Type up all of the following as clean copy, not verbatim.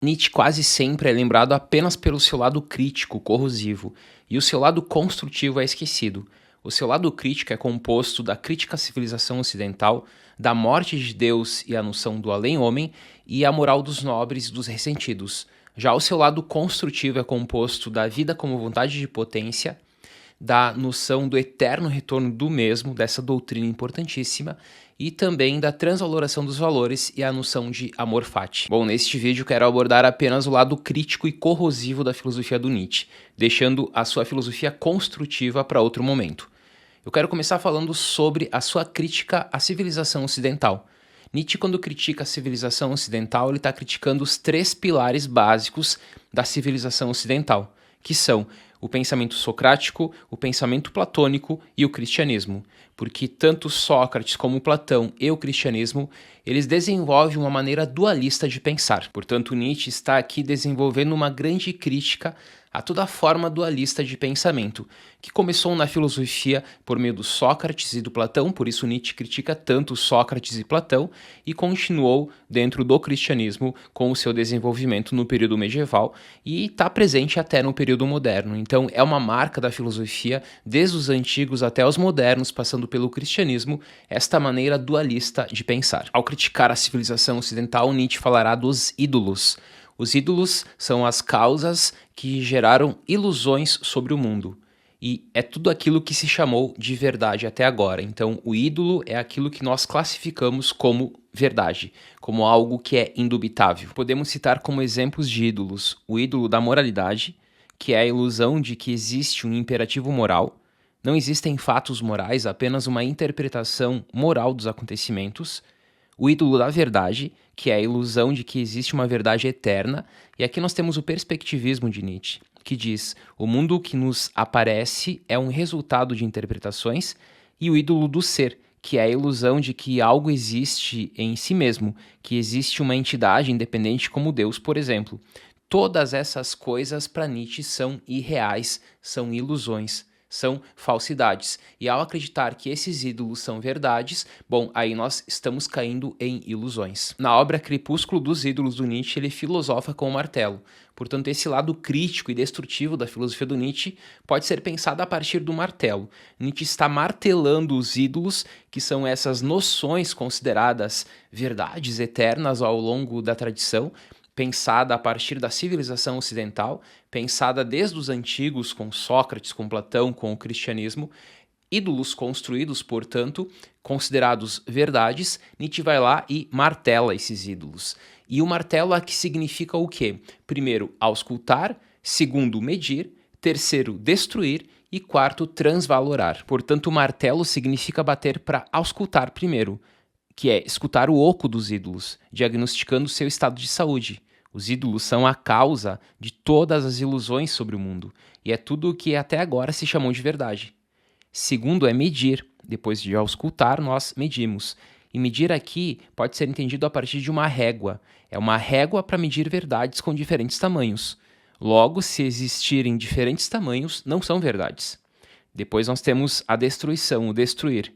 Nietzsche quase sempre é lembrado apenas pelo seu lado crítico, corrosivo, e o seu lado construtivo é esquecido. O seu lado crítico é composto da crítica à civilização ocidental, da morte de Deus e a noção do além-homem, e a moral dos nobres e dos ressentidos. Já o seu lado construtivo é composto da vida como vontade de potência, da noção do eterno retorno do mesmo, dessa doutrina importantíssima, e também da transvaloração dos valores e a noção de amor fati. Bom, neste vídeo quero abordar apenas o lado crítico e corrosivo da filosofia do Nietzsche, deixando a sua filosofia construtiva para outro momento. Eu quero começar falando sobre a sua crítica à civilização ocidental. Nietzsche, quando critica a civilização ocidental, ele está criticando os três pilares básicos da civilização ocidental, que são o pensamento socrático, o pensamento platônico e o cristianismo, porque tanto Sócrates como Platão e o cristianismo, eles desenvolvem uma maneira dualista de pensar. Portanto, Nietzsche está aqui desenvolvendo uma grande crítica a toda a forma dualista de pensamento, que começou na filosofia por meio do Sócrates e do Platão, por isso Nietzsche critica tanto Sócrates e Platão, e continuou dentro do cristianismo com o seu desenvolvimento no período medieval e está presente até no período moderno. Então é uma marca da filosofia, desde os antigos até os modernos, passando pelo cristianismo, esta maneira dualista de pensar. Ao criticar a civilização ocidental, Nietzsche falará dos ídolos. Os ídolos são as causas que geraram ilusões sobre o mundo. E é tudo aquilo que se chamou de verdade até agora. Então, o ídolo é aquilo que nós classificamos como verdade, como algo que é indubitável. Podemos citar como exemplos de ídolos o ídolo da moralidade, que é a ilusão de que existe um imperativo moral. Não existem fatos morais, apenas uma interpretação moral dos acontecimentos. O ídolo da verdade, que é a ilusão de que existe uma verdade eterna, e aqui nós temos o perspectivismo de Nietzsche, que diz: o mundo que nos aparece é um resultado de interpretações, e o ídolo do ser, que é a ilusão de que algo existe em si mesmo, que existe uma entidade independente como Deus, por exemplo. Todas essas coisas para Nietzsche são irreais, são ilusões, são falsidades. E ao acreditar que esses ídolos são verdades, bom, aí nós estamos caindo em ilusões. Na obra Crepúsculo dos Ídolos do Nietzsche, ele filosofa com o martelo. Portanto, esse lado crítico e destrutivo da filosofia do Nietzsche pode ser pensado a partir do martelo. Nietzsche está martelando os ídolos, que são essas noções consideradas verdades eternas ao longo da tradição, pensada a partir da civilização ocidental, pensada desde os antigos com Sócrates, com Platão, com o cristianismo, ídolos construídos, portanto, considerados verdades, Nietzsche vai lá e martela esses ídolos. E o martelo aqui significa o quê? Primeiro, auscultar, segundo, medir, terceiro, destruir e quarto, transvalorar. Portanto, o martelo significa bater para auscultar primeiro, que é escutar o oco dos ídolos, diagnosticando seu estado de saúde. Os ídolos são a causa de todas as ilusões sobre o mundo, e é tudo o que até agora se chamou de verdade. Segundo é medir. Depois de auscultar, nós medimos. E medir aqui pode ser entendido a partir de uma régua. É uma régua para medir verdades com diferentes tamanhos. Logo, se existirem diferentes tamanhos, não são verdades. Depois nós temos a destruição, o destruir.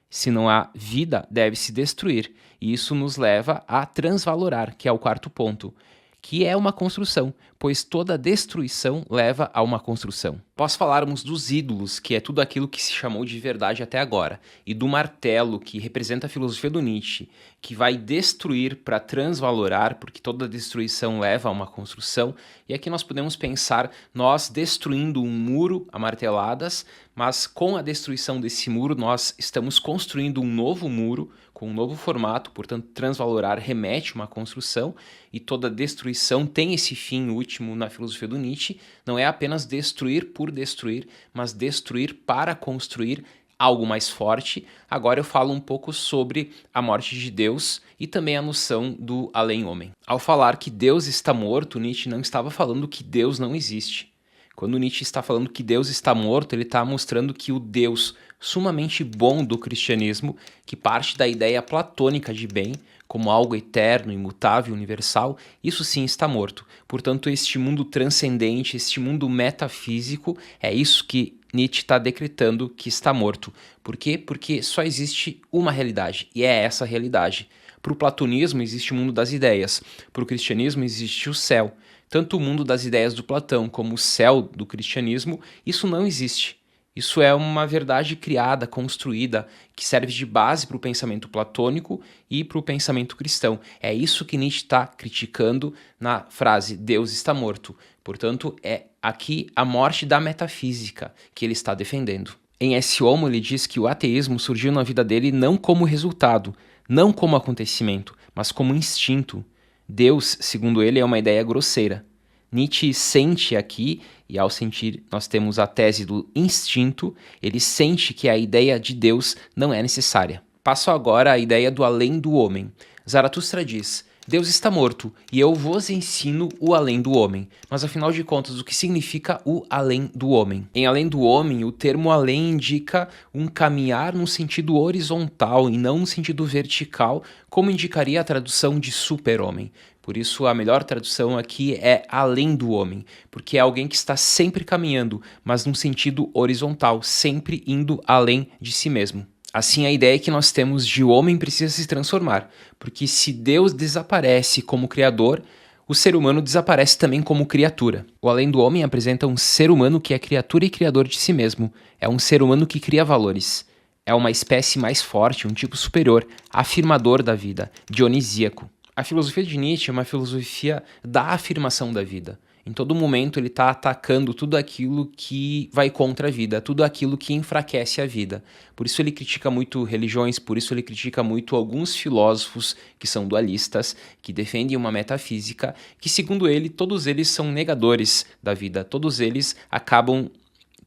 Se não há vida, deve-se destruir. E isso nos leva a transvalorar, que é o quarto ponto, que é uma construção, pois toda destruição leva a uma construção. Após falarmos dos ídolos, que é tudo aquilo que se chamou de verdade até agora, e do martelo, que representa a filosofia do Nietzsche, que vai destruir para transvalorar, porque toda destruição leva a uma construção, e aqui nós podemos pensar nós destruindo um muro a marteladas, mas com a destruição desse muro nós estamos construindo um novo muro, com um novo formato, portanto transvalorar remete a uma construção, e toda destruição tem esse fim último na filosofia do Nietzsche, não é apenas destruir por destruir, mas destruir para construir algo mais forte. Agora eu falo um pouco sobre a morte de Deus e também a noção do além-homem. Ao falar que Deus está morto, Nietzsche não estava falando que Deus não existe. Quando Nietzsche está falando que Deus está morto, ele está mostrando que o Deus sumamente bom do cristianismo, que parte da ideia platônica de bem, como algo eterno, imutável, universal, isso sim está morto. Portanto, este mundo transcendente, este mundo metafísico, é isso que Nietzsche está decretando que está morto. Por quê? Porque só existe uma realidade, e é essa realidade. Para o platonismo existe o mundo das ideias, para o cristianismo existe o céu. Tanto o mundo das ideias do Platão como o céu do cristianismo, isso não existe. Isso é uma verdade criada, construída, que serve de base para o pensamento platônico e para o pensamento cristão. É isso que Nietzsche está criticando na frase Deus está morto. Portanto, é aqui a morte da metafísica que ele está defendendo. Em Esse Homo, ele diz que o ateísmo surgiu na vida dele não como resultado, não como acontecimento, mas como instinto. Deus, segundo ele, é uma ideia grosseira. Nietzsche sente aqui, e ao sentir nós temos a tese do instinto, ele sente que a ideia de Deus não é necessária. Passo agora à ideia do além do homem. Zaratustra diz: Deus está morto, e eu vos ensino o além do homem. Mas afinal de contas, o que significa o além do homem? Em além do homem, o termo além indica um caminhar num sentido horizontal e não num sentido vertical, como indicaria a tradução de super-homem. Por isso, a melhor tradução aqui é além do homem, porque é alguém que está sempre caminhando, mas num sentido horizontal, sempre indo além de si mesmo. Assim, a ideia que nós temos de o homem precisa se transformar, porque se Deus desaparece como criador, o ser humano desaparece também como criatura. O além do homem apresenta um ser humano que é criatura e criador de si mesmo. É um ser humano que cria valores. É uma espécie mais forte, um tipo superior, afirmador da vida, dionisíaco. A filosofia de Nietzsche é uma filosofia da afirmação da vida. Em todo momento ele está atacando tudo aquilo que vai contra a vida, tudo aquilo que enfraquece a vida. Por isso ele critica muito religiões, por isso ele critica muito alguns filósofos que são dualistas, que defendem uma metafísica, que segundo ele, todos eles são negadores da vida, todos eles acabam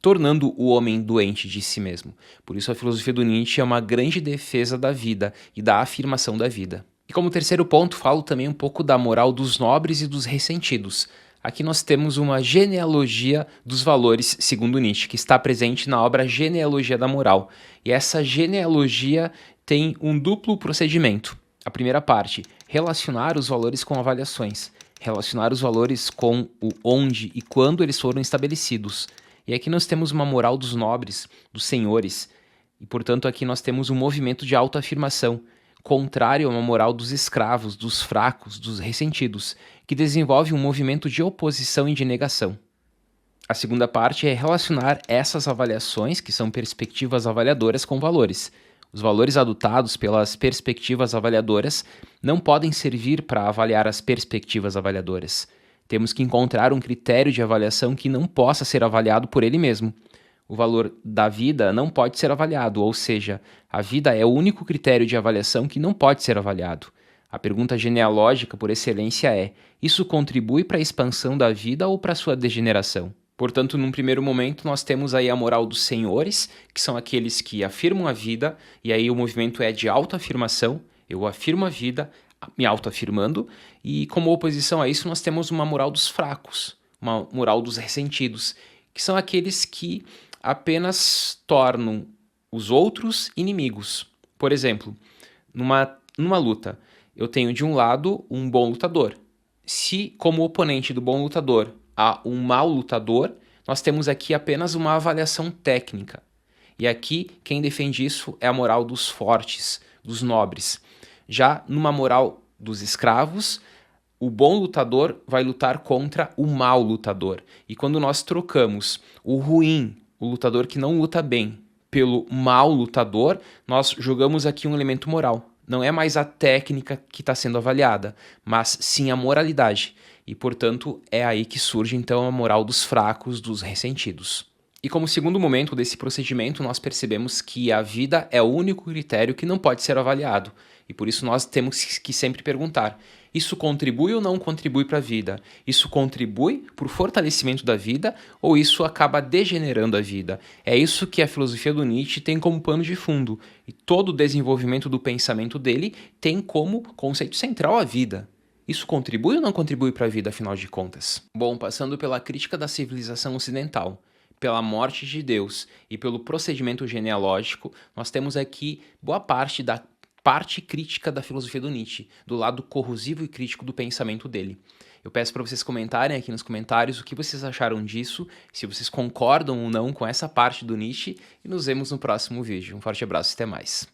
tornando o homem doente de si mesmo. Por isso a filosofia do Nietzsche é uma grande defesa da vida e da afirmação da vida. E como terceiro ponto, falo também um pouco da moral dos nobres e dos ressentidos. Aqui nós temos uma genealogia dos valores, segundo Nietzsche, que está presente na obra Genealogia da Moral. E essa genealogia tem um duplo procedimento. A primeira parte, relacionar os valores com avaliações. Relacionar os valores com o onde e quando eles foram estabelecidos. E aqui nós temos uma moral dos nobres, dos senhores. E, portanto, aqui nós temos um movimento de autoafirmação, contrário a uma moral dos escravos, dos fracos, dos ressentidos, que desenvolve um movimento de oposição e de negação. A segunda parte é relacionar essas avaliações, que são perspectivas avaliadoras, com valores. Os valores adotados pelas perspectivas avaliadoras não podem servir para avaliar as perspectivas avaliadoras. Temos que encontrar um critério de avaliação que não possa ser avaliado por ele mesmo. O valor da vida não pode ser avaliado, ou seja, a vida é o único critério de avaliação que não pode ser avaliado. A pergunta genealógica por excelência é: isso contribui para a expansão da vida ou para a sua degeneração? Portanto, num primeiro momento, nós temos aí a moral dos senhores, que são aqueles que afirmam a vida, e aí o movimento é de autoafirmação, eu afirmo a vida, me autoafirmando, e como oposição a isso nós temos uma moral dos fracos, uma moral dos ressentidos, que são aqueles que apenas tornam os outros inimigos. Por exemplo, numa luta, eu tenho de um lado um bom lutador. Se, como oponente do bom lutador, há um mau lutador, nós temos aqui apenas uma avaliação técnica. E aqui, quem defende isso é a moral dos fortes, dos nobres. Já numa moral dos escravos, o bom lutador vai lutar contra o mau lutador. E quando nós trocamos o ruim, o lutador que não luta bem, pelo mau lutador, nós jogamos aqui um elemento moral. Não é mais a técnica que está sendo avaliada, mas sim a moralidade. E, portanto, é aí que surge, então, a moral dos fracos, dos ressentidos. E como segundo momento desse procedimento, nós percebemos que a vida é o único critério que não pode ser avaliado. E por isso nós temos que sempre perguntar: isso contribui ou não contribui para a vida? Isso contribui para o fortalecimento da vida ou isso acaba degenerando a vida? É isso que a filosofia do Nietzsche tem como pano de fundo. E todo o desenvolvimento do pensamento dele tem como conceito central a vida. Isso contribui ou não contribui para a vida, afinal de contas? Bom, passando pela crítica da civilização ocidental, pela morte de Deus e pelo procedimento genealógico, nós temos aqui boa parte da parte crítica da filosofia do Nietzsche, do lado corrosivo e crítico do pensamento dele. Eu peço para vocês comentarem aqui nos comentários o que vocês acharam disso, se vocês concordam ou não com essa parte do Nietzsche, e nos vemos no próximo vídeo. Um forte abraço e até mais.